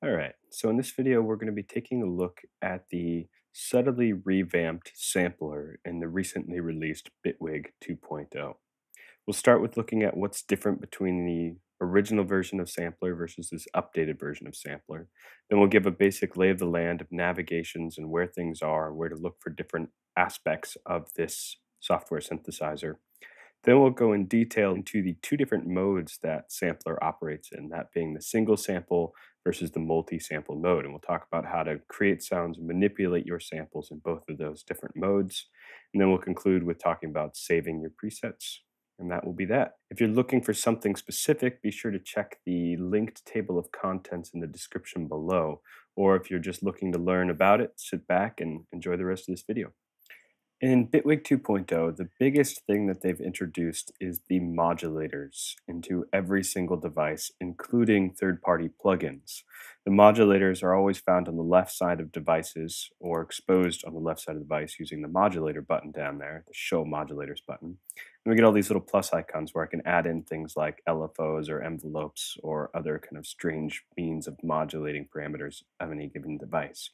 Alright, so in this video we're going to be taking a look at the subtly revamped sampler in the recently released Bitwig 2.0. We'll start with looking at what's different between the original version of sampler versus this updated version of sampler. Then we'll give a basic lay of the land of navigations and where things are, where to look for different aspects of this software synthesizer. Then we'll go in detail into the two different modes that sampler operates in, that being the single sample versus the multi-sample mode. And we'll talk about how to create sounds and manipulate your samples in both of those different modes. And then we'll conclude with talking about saving your presets. And that will be that. If you're looking for something specific, be sure to check the linked table of contents in the description below. Or if you're just looking to learn about it, sit back and enjoy the rest of this video. In Bitwig 2.0, the biggest thing that they've introduced is the modulators into every single device, including third-party plugins. The modulators are always found on the left side of devices or exposed on the left side of the device using the modulator button down there, the Show Modulators button. And we get all these little plus icons where I can add in things like LFOs or envelopes or other kind of strange means of modulating parameters of any given device.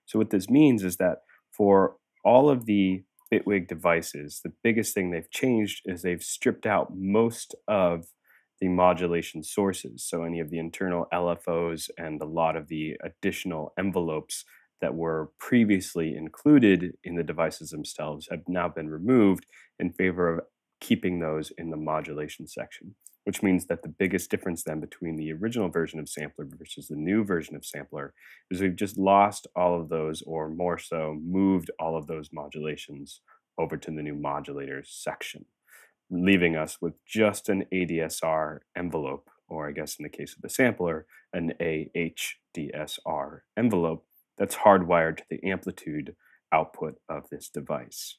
So what this means is that for all of the Bitwig devices, the biggest thing they've changed is they've stripped out most of the modulation sources. So any of the internal LFOs and a lot of the additional envelopes that were previously included in the devices themselves have now been removed in favor of keeping those in the modulation section, which means that the biggest difference then between the original version of sampler versus the new version of sampler is we've just lost all of those, or more so moved all of those modulations over to the new modulators section, leaving us with just an ADSR envelope, or I guess in the case of the sampler, an AHDSR envelope that's hardwired to the amplitude output of this device.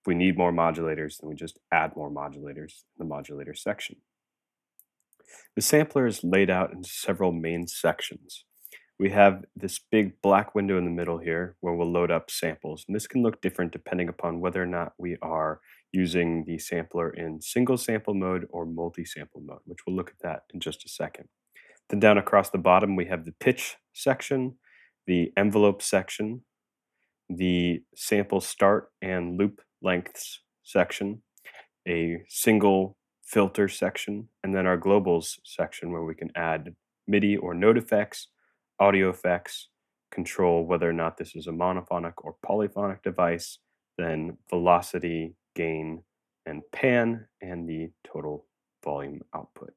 If we need more modulators, then we just add more modulators in the modulator section. The sampler is laid out into several main sections. We have this big black window in the middle here where we'll load up samples. And this can look different depending upon whether or not we are using the sampler in single sample mode or multi-sample mode, which we'll look at that in just a second. Then down across the bottom, we have the pitch section, the envelope section, the sample start and loop lengths section, a single filter section, and then our globals section where we can add MIDI or note effects, audio effects, control whether or not this is a monophonic or polyphonic device, then velocity, gain, and pan, and the total volume output.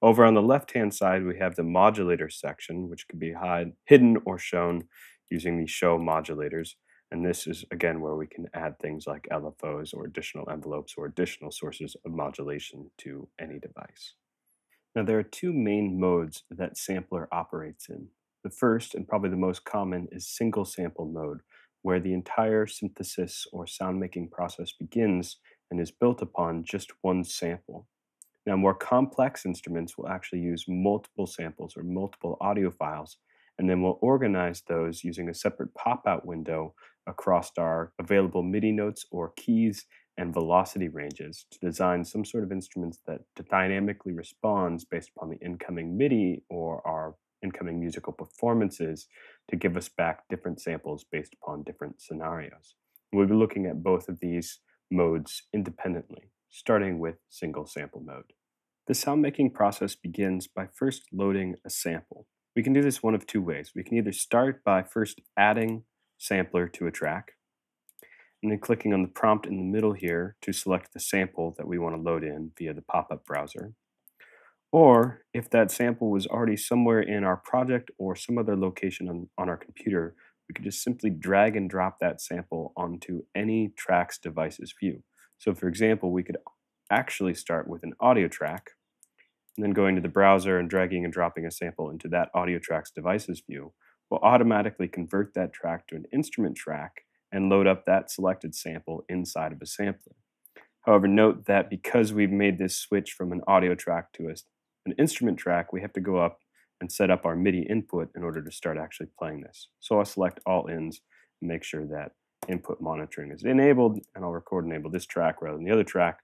Over on the left-hand side, we have the modulator section, which can be hidden or shown using the show modulators. And this is, again, where we can add things like LFOs or additional envelopes or additional sources of modulation to any device. Now, there are two main modes that sampler operates in. The first, and probably the most common, is single sample mode, where the entire synthesis or sound making process begins and is built upon just one sample. Now, more complex instruments will actually use multiple samples or multiple audio files, and then we'll organize those using a separate pop-out window across our available MIDI notes or keys and velocity ranges to design some sort of instruments that dynamically responds based upon the incoming MIDI or our incoming musical performances to give us back different samples based upon different scenarios. We'll be looking at both of these modes independently, starting with single sample mode. The sound making process begins by first loading a sample. We can do this one of two ways. We can either start by first adding sampler to a track, and then clicking on the prompt in the middle here to select the sample that we want to load in via the pop-up browser. Or if that sample was already somewhere in our project or some other location on our computer, we could just simply drag and drop that sample onto any track's device's view. So for example, we could actually start with an audio track, and then going to the browser and dragging and dropping a sample into that audio track's device's view will automatically convert that track to an instrument track and load up that selected sample inside of a sampler. However, note that because we've made this switch from an audio track to an instrument track, we have to go up and set up our MIDI input in order to start actually playing this. So I'll select all ins and make sure that input monitoring is enabled, and I'll record enable this track rather than the other track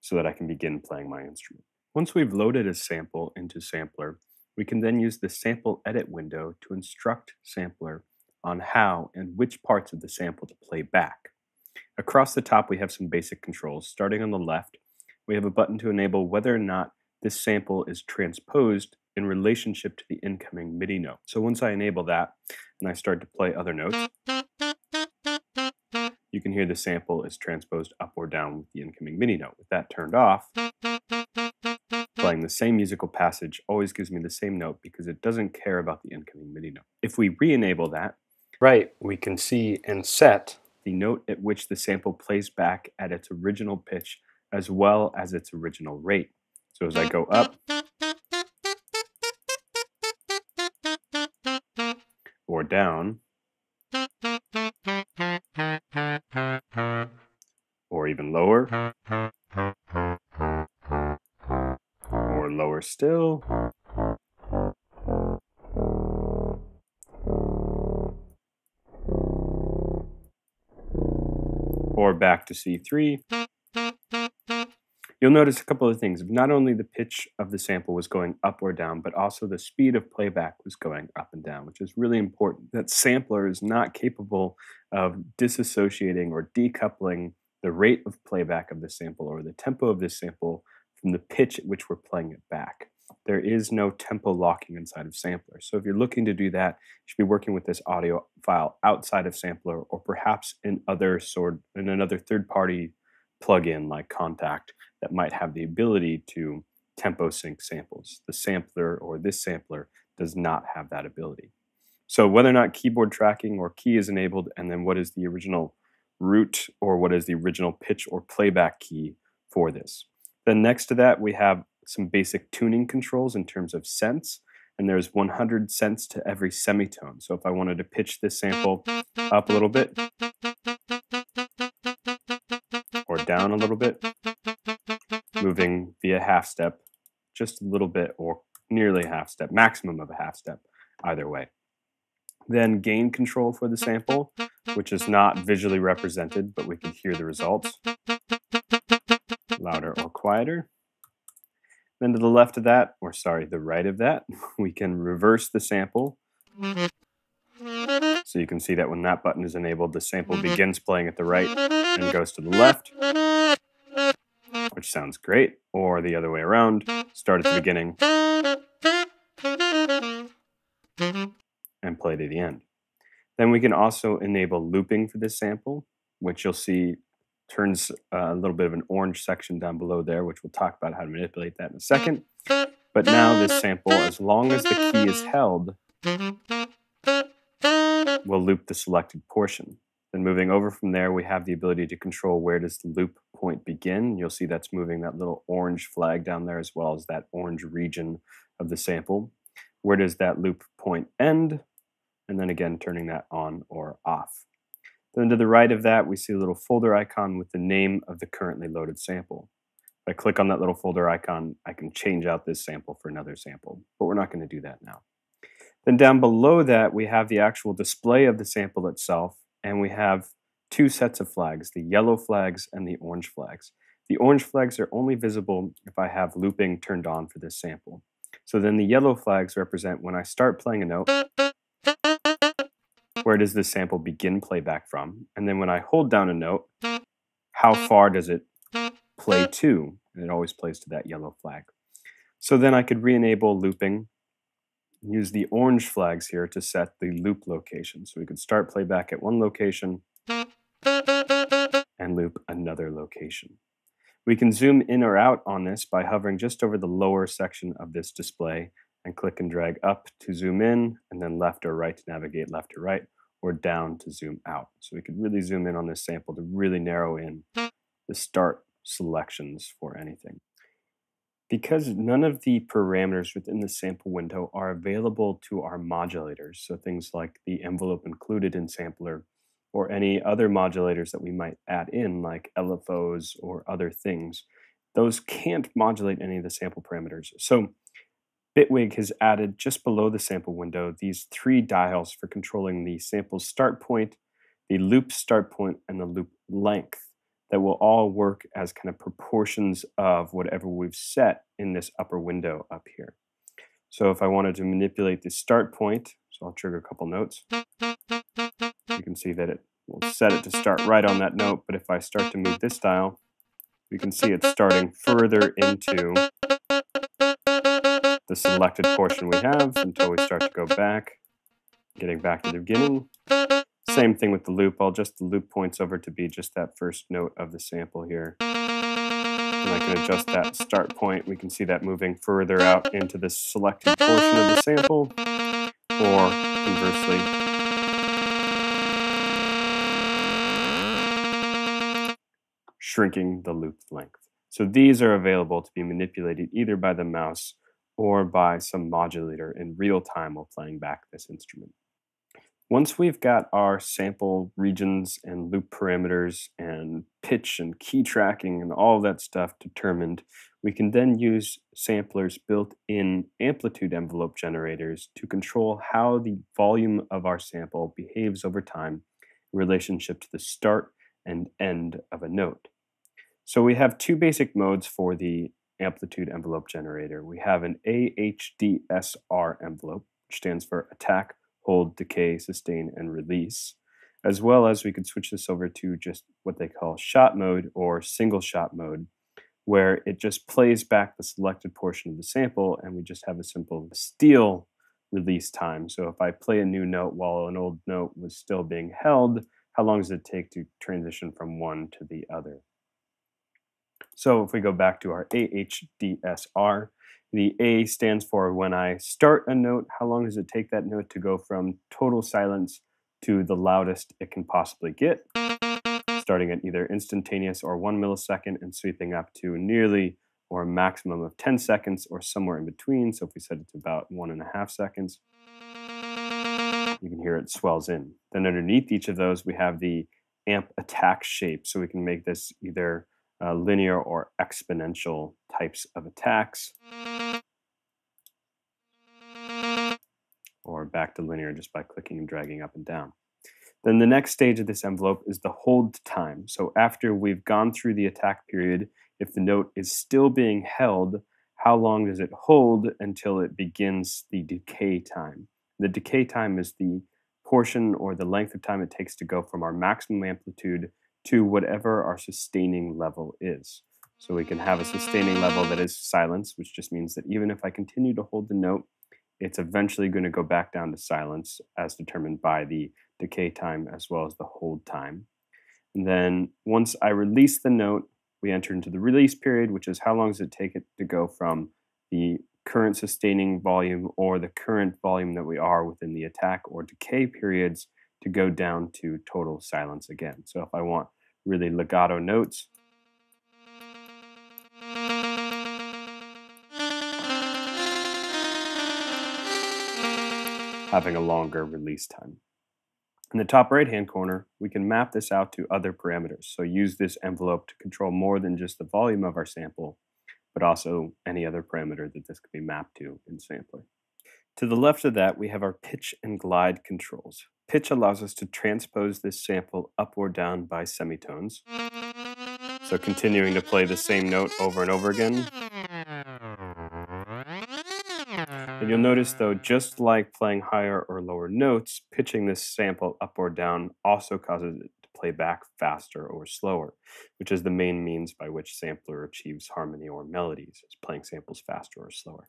so that I can begin playing my instrument. Once we've loaded a sample into Sampler, We can then use the sample edit window to instruct sampler on how and which parts of the sample to play back. Across the top, we have some basic controls. Starting on the left, we have a button to enable whether or not this sample is transposed in relationship to the incoming MIDI note. So once I enable that and I start to play other notes, you can hear the sample is transposed up or down with the incoming MIDI note. With that turned off, playing the same musical passage always gives me the same note because it doesn't care about the incoming MIDI note. If we re-enable that, right, we can see and set the note at which the sample plays back at its original pitch as well as its original rate. So as I go up or down, or even lower, or lower still, or back to C3, you'll notice a couple of things. Not only the pitch of the sample was going up or down, but also the speed of playback was going up and down, which is really important. That sampler is not capable of disassociating or decoupling the rate of playback of the sample or the tempo of this sample from the pitch at which we're playing it back. There is no tempo locking inside of sampler. So if you're looking to do that, you should be working with this audio file outside of sampler or perhaps in another third-party plugin like Contact that might have the ability to tempo sync samples. The sampler or this sampler does not have that ability. So whether or not keyboard tracking or key is enabled, and then what is the original root or what is the original pitch or playback key for this. Then next to that, we have some basic tuning controls in terms of cents, and there's 100 cents to every semitone. So if I wanted to pitch this sample up a little bit or down a little bit, moving via half step, just a little bit or nearly a half step, maximum of a half step, either way. Then gain control for the sample, which is not visually represented, but we can hear the results, louder or quieter. Then to the left of that, or sorry, the right of that, we can reverse the sample. So you can see that when that button is enabled, the sample begins playing at the right and goes to the left, which sounds great. Or the other way around, start at the beginning and play to the end. Then we can also enable looping for this sample, which you'll see turns a little bit of an orange section down below there, which we'll talk about how to manipulate that in a second. But now this sample, as long as the key is held, will loop the selected portion. Then moving over from there, we have the ability to control where does the loop point begin. You'll see that's moving that little orange flag down there as well as that orange region of the sample. Where does that loop point end? And then again, turning that on or off. Then to the right of that, we see a little folder icon with the name of the currently loaded sample. If I click on that little folder icon, I can change out this sample for another sample, but we're not going to do that now. Then down below that, we have the actual display of the sample itself, and we have two sets of flags, the yellow flags and the orange flags. The orange flags are only visible if I have looping turned on for this sample. So then the yellow flags represent when I start playing a note, where does this sample begin playback from? And then when I hold down a note, how far does it play to? And it always plays to that yellow flag. So then I could re-enable looping, use the orange flags here to set the loop location. So we could start playback at one location and loop another location. We can zoom in or out on this by hovering just over the lower section of this display and click and drag up to zoom in, and then left or right to navigate left or right, or down to zoom out. So we could really zoom in on this sample to really narrow in the start selections for anything. Because none of the parameters within the sample window are available to our modulators, so things like the envelope included in sampler, or any other modulators that we might add in, like LFOs or other things, those can't modulate any of the sample parameters. So Bitwig has added just below the sample window these three dials for controlling the sample's start point, the loop start point, and the loop length that will all work as kind of proportions of whatever we've set in this upper window up here. So if I wanted to manipulate the start point, so I'll trigger a couple notes, you can see that it will set it to start right on that note, but if I start to move this dial, we can see it's starting further into the selected portion we have until we start to go back, getting back to the beginning. Same thing with the loop. I'll adjust the loop points over to be just that first note of the sample here. And I can adjust that start point. We can see that moving further out into the selected portion of the sample, or conversely, shrinking the loop length. So these are available to be manipulated either by the mouse or by some modulator in real time while playing back this instrument. Once we've got our sample regions and loop parameters and pitch and key tracking and all of that stuff determined, we can then use samplers built in amplitude envelope generators to control how the volume of our sample behaves over time in relationship to the start and end of a note. So we have two basic modes for the amplitude envelope generator. We have an AHDSR envelope, which stands for attack, hold, decay, sustain, and release, as well as we could switch this over to just what they call shot mode or single shot mode, where it just plays back the selected portion of the sample and we just have a simple steal release time. So if I play a new note while an old note was still being held, how long does it take to transition from one to the other? So if we go back to our AHDSR, the A stands for when I start a note, how long does it take that note to go from total silence to the loudest it can possibly get, starting at either instantaneous or 1 millisecond and sweeping up to nearly or a maximum of 10 seconds or somewhere in between. So if we set it to about 1.5 seconds, you can hear it swells in. Then underneath each of those, we have the amp attack shape. So we can make this either linear or exponential types of attacks, or back to linear just by clicking and dragging up and down. Then the next stage of this envelope is the hold time. So after we've gone through the attack period, if the note is still being held, how long does it hold until it begins the decay time? The decay time is the portion or the length of time it takes to go from our maximum amplitude to whatever our sustaining level is. So we can have a sustaining level that is silence, which just means that even if I continue to hold the note, it's eventually going to go back down to silence as determined by the decay time as well as the hold time. And then once I release the note, we enter into the release period, which is how long does it take it to go from the current sustaining volume or the current volume that we are within the attack or decay periods to go down to total silence again. So if I want really legato notes, having a longer release time. In the top right-hand corner, we can map this out to other parameters. So use this envelope to control more than just the volume of our sample, but also any other parameter that this could be mapped to in Sampler. To the left of that, we have our pitch and glide controls. Pitch allows us to transpose this sample up or down by semitones. So continuing to play the same note over and over again. And you'll notice though, just like playing higher or lower notes, pitching this sample up or down also causes it to play back faster or slower, which is the main means by which sampler achieves harmony or melodies, is playing samples faster or slower.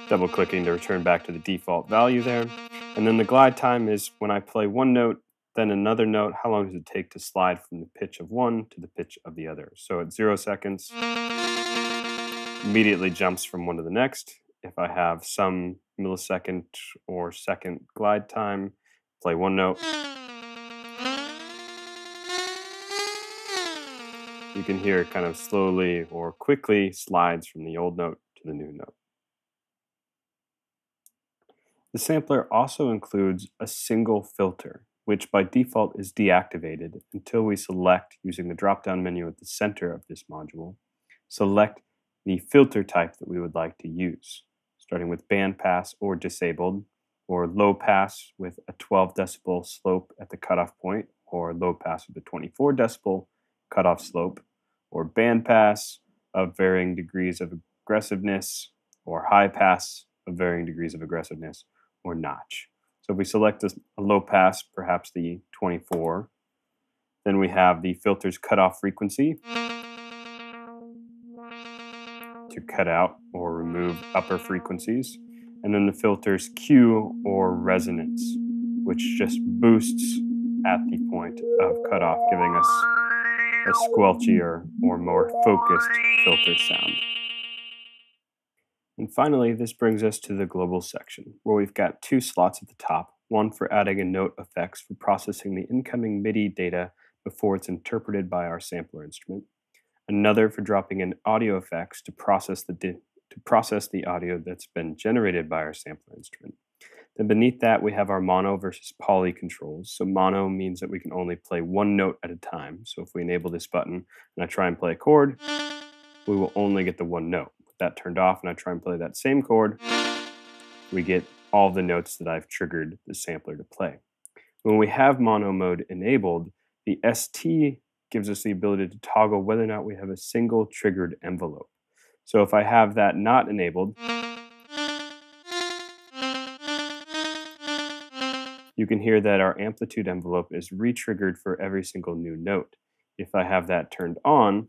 Double clicking to return back to the default value there. And then the glide time is when I play one note, then another note, how long does it take to slide from the pitch of one to the pitch of the other? So at 0 seconds, immediately jumps from one to the next. If I have some millisecond or second glide time, play one note, you can hear it kind of slowly or quickly slides from the old note to the new note. The sampler also includes a single filter, which by default is deactivated until we select, using the drop-down menu at the center of this module, select the filter type that we would like to use, starting with bandpass or disabled, or low pass with a 12 decibel slope at the cutoff point, or low pass with a 24 decibel cutoff slope, or bandpass of varying degrees of aggressiveness or high pass of varying degrees of aggressiveness, or notch. So if we select a low pass, perhaps the 24, then we have the filter's cutoff frequency to cut out or remove upper frequencies, and then the filter's Q or resonance, which just boosts at the point of cutoff, giving us a squelchier or more focused filter sound. And finally, this brings us to the global section, where we've got two slots at the top, one for adding a note effects for processing the incoming MIDI data before it's interpreted by our sampler instrument, another for dropping in audio effects to process the audio that's been generated by our sampler instrument. Then beneath that, we have our mono versus poly controls. So mono means that we can only play one note at a time. So if we enable this button and I try and play a chord, we will only get the one note. With that turned off and I try and play that same chord, we get all the notes that I've triggered the sampler to play. When we have mono mode enabled, the ST gives us the ability to toggle whether or not we have a single triggered envelope. So if I have that not enabled, you can hear that our amplitude envelope is re-triggered for every single new note. If I have that turned on,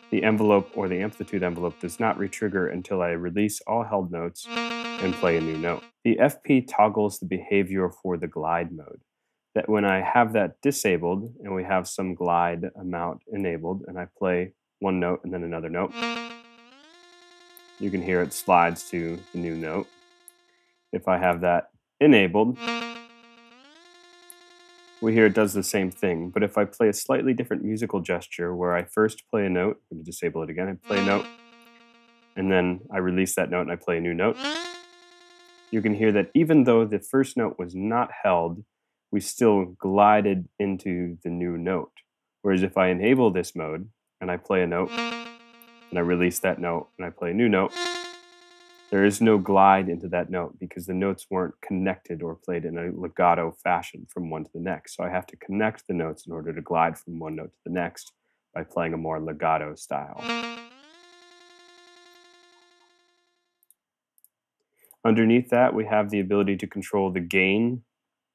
the envelope or the amplitude envelope does not re-trigger until I release all held notes and play a new note. The FP toggles the behavior for the glide mode. That when I have that disabled and we have some glide amount enabled and I play one note and then another note, you can hear it slides to the new note. If I have that enabled, we hear it does the same thing. But if I play a slightly different musical gesture where I first play a note, I'm going to disable it again, I play a note, and then I release that note and I play a new note, you can hear that even though the first note was not held, we still glided into the new note. Whereas if I enable this mode and I play a note, and I release that note and I play a new note, there is no glide into that note because the notes weren't connected or played in a legato fashion from one to the next. So I have to connect the notes in order to glide from one note to the next by playing a more legato style. Underneath that, we have the ability to control the gain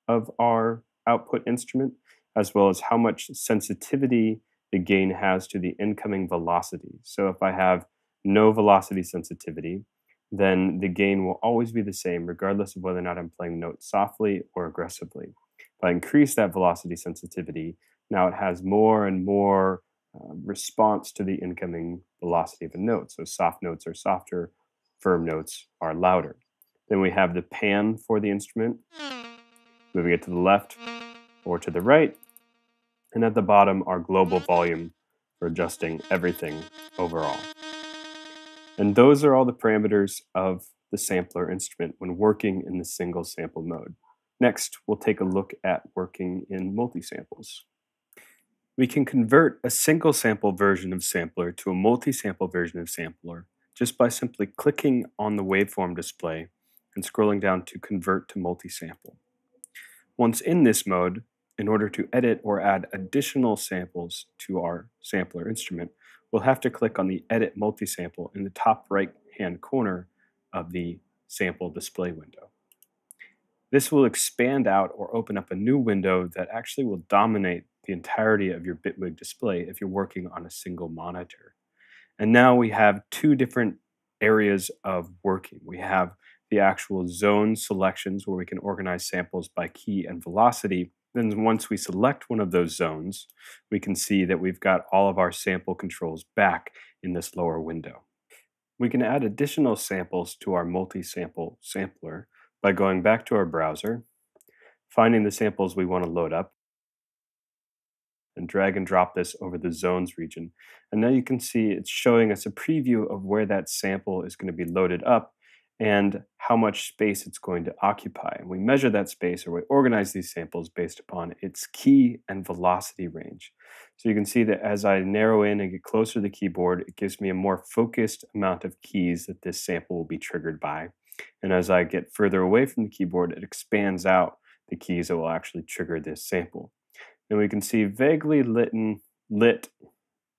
of our output instrument, as well as how much sensitivity the gain has to the incoming velocity. So if I have no velocity sensitivity, then the gain will always be the same regardless of whether or not I'm playing notes softly or aggressively. If I increase that velocity sensitivity, now it has more and more response to the incoming velocity of a note. So soft notes are softer, firm notes are louder. Then we have the pan for the instrument, moving it to the left or to the right. And at the bottom, our global volume for adjusting everything overall. And those are all the parameters of the sampler instrument when working in the single sample mode. Next, we'll take a look at working in multi-samples. We can convert a single sample version of sampler to a multi-sample version of sampler just by simply clicking on the waveform display and scrolling down to convert to multi-sample. Once in this mode, in order to edit or add additional samples to our sampler instrument, we'll have to click on the Edit Multisample in the top right-hand corner of the sample display window. This will expand out or open up a new window that actually will dominate the entirety of your Bitwig display if you're working on a single monitor. And now we have two different areas of working. We have the actual zone selections where we can organize samples by key and velocity. Then once we select one of those zones, we can see that we've got all of our sample controls back in this lower window. We can add additional samples to our multi-sample sampler by going back to our browser, finding the samples we want to load up, and drag and drop this over the zones region. And now you can see it's showing us a preview of where that sample is going to be loaded up and how much space it's going to occupy. And we measure that space, or we organize these samples based upon its key and velocity range. So you can see that as I narrow in and get closer to the keyboard, it gives me a more focused amount of keys that this sample will be triggered by. And as I get further away from the keyboard, it expands out the keys that will actually trigger this sample. And we can see vaguely lit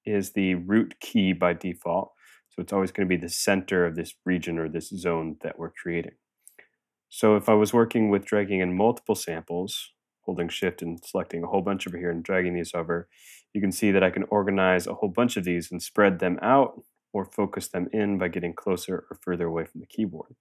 is the root key by default. So it's always going to be the center of this region or this zone that we're creating. So if I was working with dragging in multiple samples, holding shift and selecting a whole bunch over here and dragging these over, you can see that I can organize a whole bunch of these and spread them out or focus them in by getting closer or further away from the keyboard.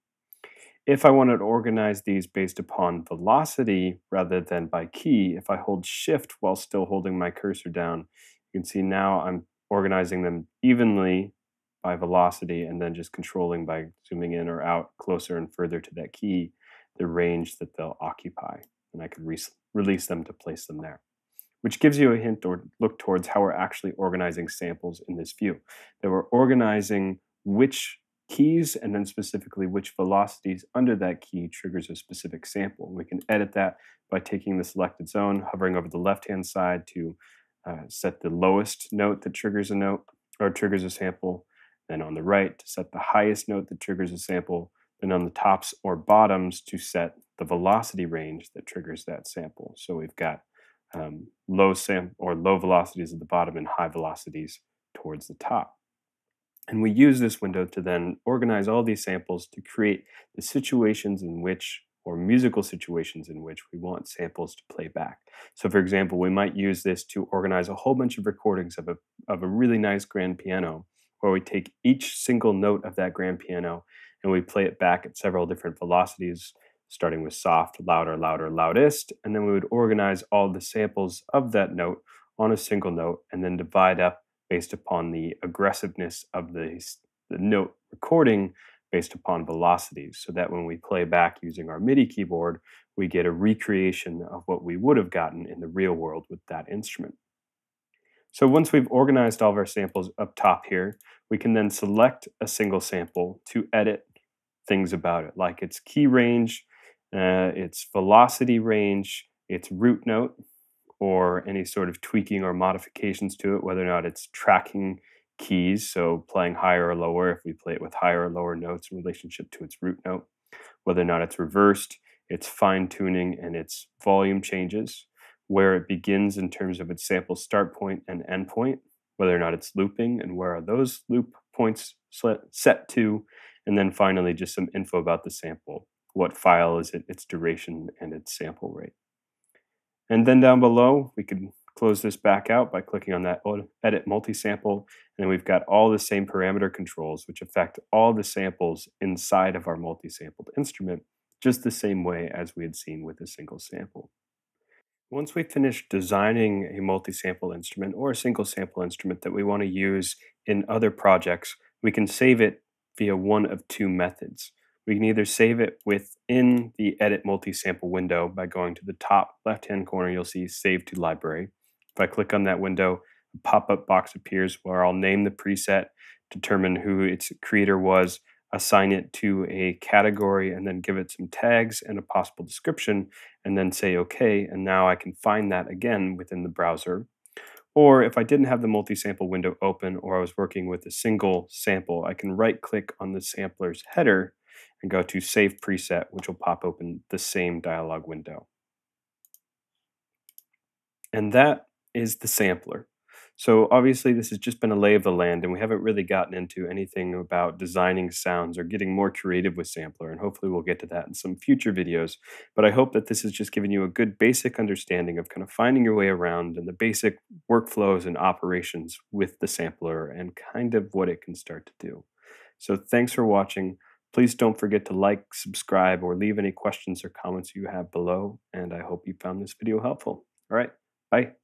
If I wanted to organize these based upon velocity rather than by key, if I hold shift while still holding my cursor down, you can see now I'm organizing them evenly by velocity and then just controlling by zooming in or out closer and further to that key, the range that they'll occupy. And I could release them to place them there, which gives you a hint or look towards how we're actually organizing samples in this view. That we're organizing which keys and then specifically which velocities under that key triggers a specific sample. We can edit that by taking the selected zone, hovering over the left-hand side to set the lowest note that triggers a note or triggers a sample, then on the right to set the highest note that triggers a sample, then on the tops or bottoms to set the velocity range that triggers that sample. So we've got low velocities at the bottom and high velocities towards the top. And we use this window to then organize all these samples to create the situations in which, or musical situations in which we want samples to play back. So for example, we might use this to organize a whole bunch of recordings of a really nice grand piano, where we take each single note of that grand piano and we play it back at several different velocities, starting with soft, louder, louder, loudest, and then we would organize all the samples of that note on a single note and then divide up based upon the aggressiveness of the note recording based upon velocities, so that when we play back using our MIDI keyboard, we get a recreation of what we would have gotten in the real world with that instrument. So once we've organized all of our samples up top here, we can then select a single sample to edit things about it, like its key range, its velocity range, its root note, or any sort of tweaking or modifications to it, whether or not it's tracking keys, so playing higher or lower if we play it with higher or lower notes in relationship to its root note, whether or not it's reversed, its fine tuning, and its volume changes, where it begins in terms of its sample start point and end point, whether or not it's looping and where are those loop points set to, and then finally just some info about the sample. What file is it, its duration, and its sample rate. And then down below, we can close this back out by clicking on that Edit Multisample, and then we've got all the same parameter controls which affect all the samples inside of our multi-sampled instrument, just the same way as we had seen with a single sample. Once we've finished designing a multi-sample instrument or a single sample instrument that we want to use in other projects, we can save it via one of two methods. We can either save it within the Edit Multisample window by going to the top left-hand corner, you'll see Save to Library. If I click on that window, a pop-up box appears where I'll name the preset, determine who its creator was, assign it to a category, and then give it some tags and a possible description, and then say OK, and now I can find that again within the browser. Or if I didn't have the multi-sample window open or I was working with a single sample, I can right-click on the sampler's header and go to Save Preset, which will pop open the same dialog window. And that is the sampler. So obviously this has just been a lay of the land, and we haven't really gotten into anything about designing sounds or getting more creative with sampler, and hopefully we'll get to that in some future videos. But I hope that this has just given you a good basic understanding of kind of finding your way around and the basic workflows and operations with the sampler and kind of what it can start to do. So thanks for watching. Please don't forget to like, subscribe, or leave any questions or comments you have below, and I hope you found this video helpful. All right, bye.